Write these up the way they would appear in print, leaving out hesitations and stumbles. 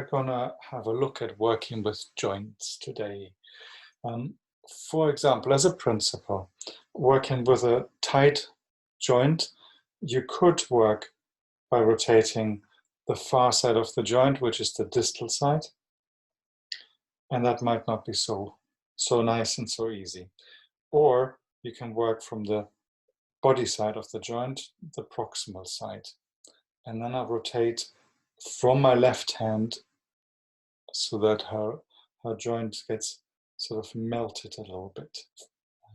gonna have a look at working with joints today. For example, as a principle, working with a tight joint, you could work by rotating the far side of the joint, which is the distal side, and that might not be so nice and so easy. Or you can work from the body side of the joint, the proximal side, and then I rotate from my left hand so that her joint gets sort of melted a little bit.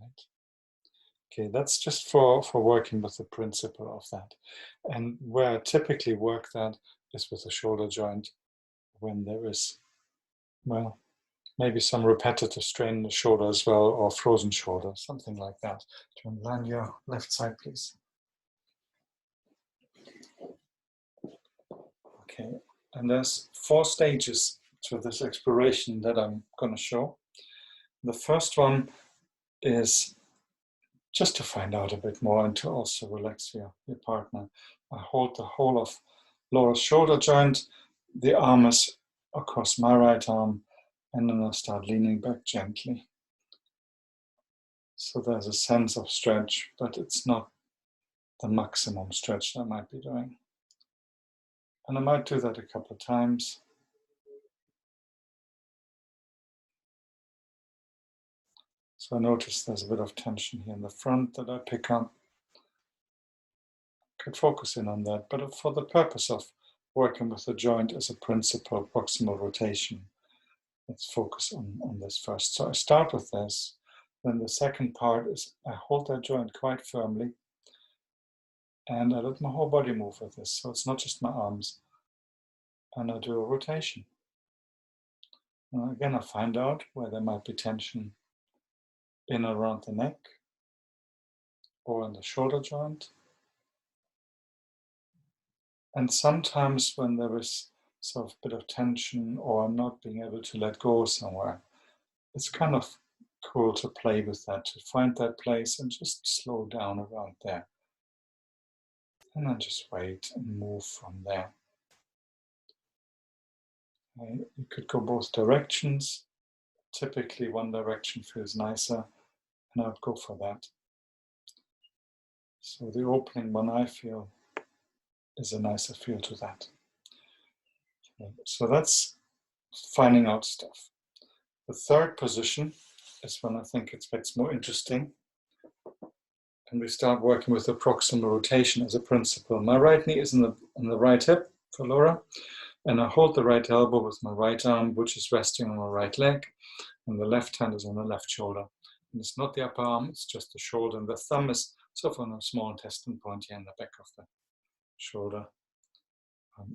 Right? Okay, that's just for working with the principle of that. And where I typically work that is with the shoulder joint when there is, well, maybe some repetitive strain in the shoulder as well, or frozen shoulder, something like that. Turn land your left side, please. Okay, and there's 4 stages to this exploration that I'm going to show. The first one is just to find out a bit more and to also relax your partner. I hold the whole of lower shoulder joint, the arm is across my right arm, and then I start leaning back gently. So there's a sense of stretch, but it's not the maximum stretch that I might be doing. And I might do that a couple of times. So I notice there's a bit of tension here in the front that I pick up. Could focus in on that, but for the purpose of working with the joint as a principle, proximal rotation, let's focus on this first. So I start with this. Then the second part is I hold that joint quite firmly and I let my whole body move with this. So it's not just my arms. And I do a rotation. And again, I find out where there might be tension in and around the neck or in the shoulder joint. And sometimes when there is sort of a bit of tension or not being able to let go somewhere, it's kind of cool to play with that, to find that place and just slow down around there. And then just wait and move from there. Okay, you could go both directions. Typically one direction feels nicer, and I would go for that. So the opening one I feel is a nicer feel to that. Okay, so that's finding out stuff. The third position is when I think it gets more interesting. And we start working with the proximal rotation as a principle. My right knee is in the right hip for Laura, and I hold the right elbow with my right arm, which is resting on my right leg, and the left hand is on the left shoulder. And it's not the upper arm, it's just the shoulder, and the thumb is sort of on a small intestine point here in the back of the shoulder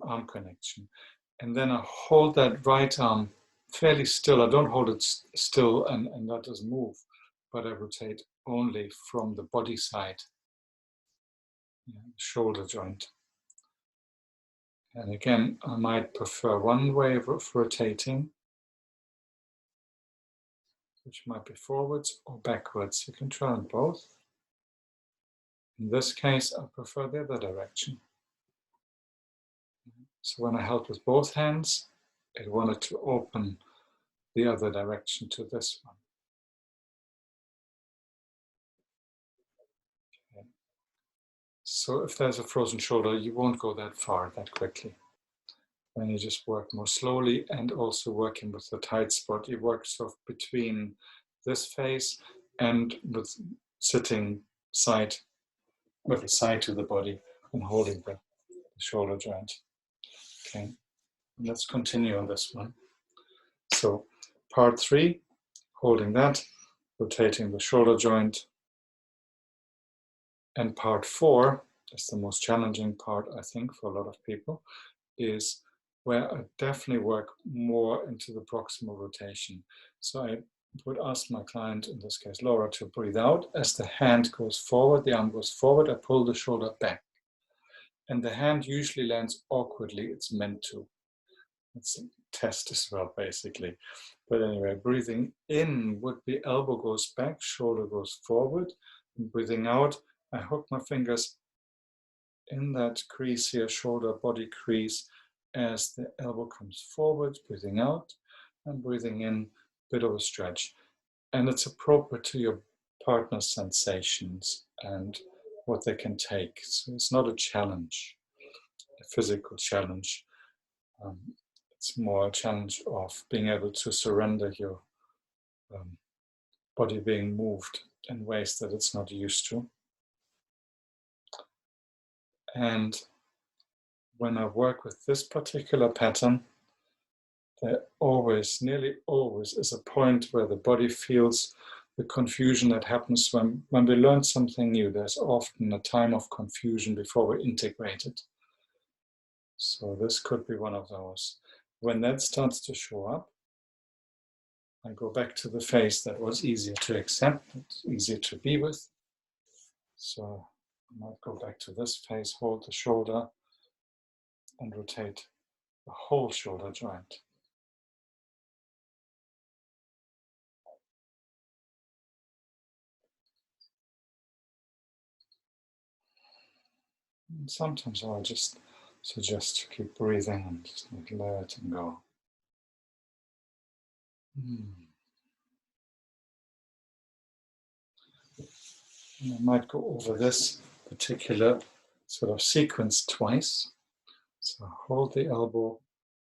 arm connection. And then I hold that right arm fairly still. I don't hold it still and that doesn't move, but I rotate only from the body side, shoulder joint. And again, I might prefer one way of rotating, which might be forwards or backwards. You can try on both. In this case, I prefer the other direction. So when I held with both hands, it wanted to open the other direction to this one. Okay. So if there's a frozen shoulder, you won't go that far that quickly. When you just work more slowly and also working with the tight spot, you work sort of between this face and with sitting side, with the side to the body and holding the shoulder joint. Okay, let's continue on this one. So part 3, holding that, rotating the shoulder joint. And part 4 is the most challenging part, I think, for a lot of people, is where I definitely work more into the proximal rotation. So I would ask my client, in this case Laura, to breathe out. As the hand goes forward, the arm goes forward, I pull the shoulder back. And the hand usually lands awkwardly, it's meant to. It's a test as well, basically. But anyway, breathing in would be elbow goes back, shoulder goes forward. And breathing out, I hook my fingers in that crease here, shoulder body crease, as the elbow comes forward, breathing out and breathing in, a bit of a stretch. And it's appropriate to your partner's sensations and what they can take. So it's not a challenge, a physical challenge. It's more a challenge of being able to surrender your body being moved in ways that it's not used to. And when I work with this particular pattern, there always, nearly always, is a point where the body feels the confusion that happens when we learn something new. There's often a time of confusion before we integrate it. So this could be one of those. When that starts to show up, I go back to the face that was easier to accept, easier to be with. So I might go back to this face, hold the shoulder, and rotate the whole shoulder joint. And sometimes I'll just suggest to keep breathing and just let it go. And I might go over this particular sort of sequence twice. So hold the elbow,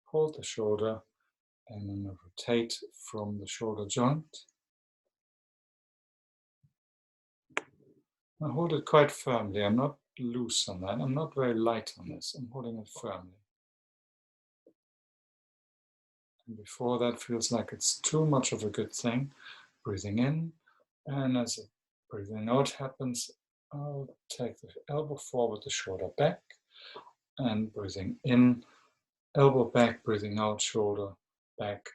hold the shoulder, and then rotate from the shoulder joint. I hold it quite firmly. I'm not loose on that. I'm not very light on this. I'm holding it firmly. And before that feels like it's too much of a good thing, breathing in, and as the breathing out happens, I'll take the elbow forward, the shoulder back, and breathing in, elbow back, breathing out, shoulder back,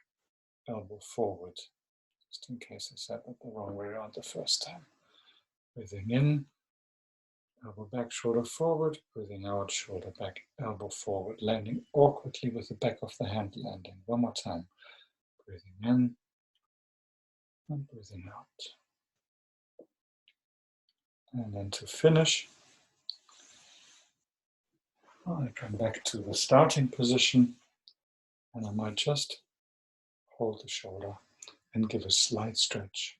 elbow forward. Just in case I said that the wrong way around the first time. Breathing in, elbow back, shoulder forward, breathing out, shoulder back, elbow forward, landing awkwardly with the back of the hand landing. One more time. Breathing in and breathing out. And then to finish, I come back to the starting position, and I might just hold the shoulder and give a slight stretch.